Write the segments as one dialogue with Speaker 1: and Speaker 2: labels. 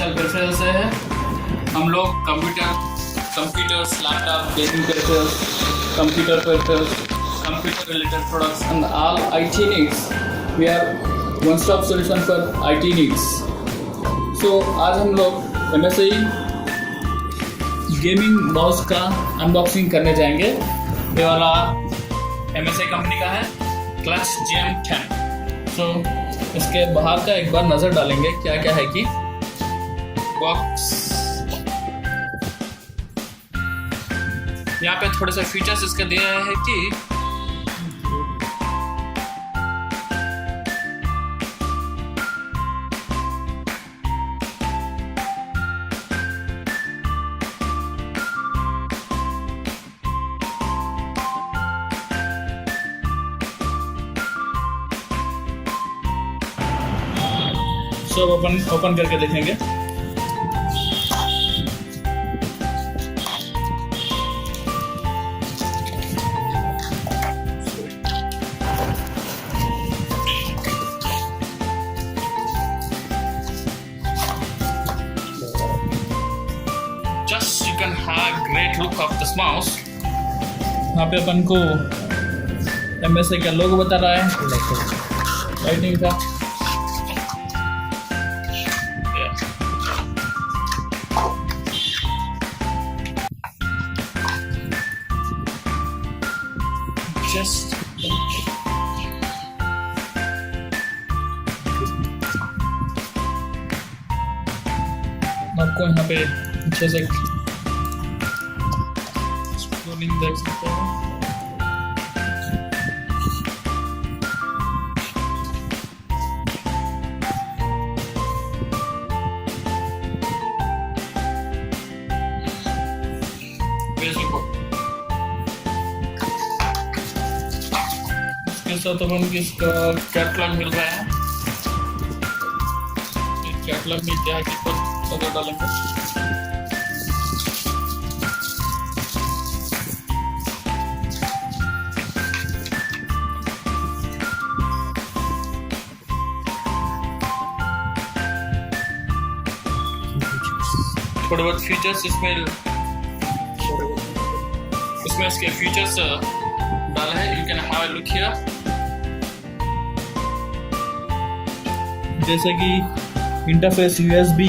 Speaker 1: विशाल peripherals से है। हम लोग computers, laptop, gaming peripherals, computer peripherals, computer related products and all IT needs. We are one stop solution for IT needs. So आज हम लोग MSI gaming mouse का unboxing करने जाएंगे। ये वाला MSI कंपनी का है क्लच GM10। तो इसके बाहर का एक बार नज़र डालेंगे क्या क्या है कि बॉक्स, यहाँ पे थोड़े से फीचर्स इसके दिए हैं कि सब ओपन करके देखेंगे। Just you can have great look of this mouse. यहाँ पे अपन को MSI का लोगो बता रहा है, लाइटिंग का। आपको यहाँ पे अच्छे से स्क्रोलिंग देख सकते हैं। इसके साथ अपन को इसका कैटलॉग मिल रहा है। कैटलॉग में क्या है कि सजा डालेंगे। थोड़े बहुत फीचर्स इसमें इसके फीचर्स डाला है। You can have a look here. जैसे कि interface USB,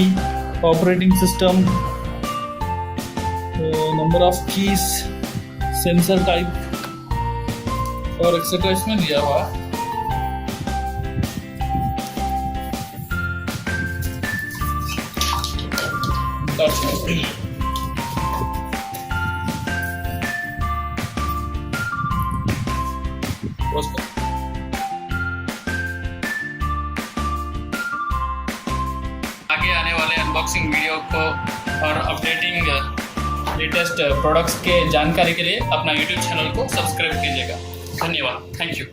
Speaker 1: operating system, number of keys, sensor type और एक्सेट्रा इसमें दिया हुआ है। आगे आने वाले अनबॉक्सिंग वीडियो को और अपडेटिंग लेटेस्ट प्रोडक्ट्स के जानकारी के लिए अपना YouTube चैनल को सब्सक्राइब कीजिएगा। धन्यवाद। Thank you.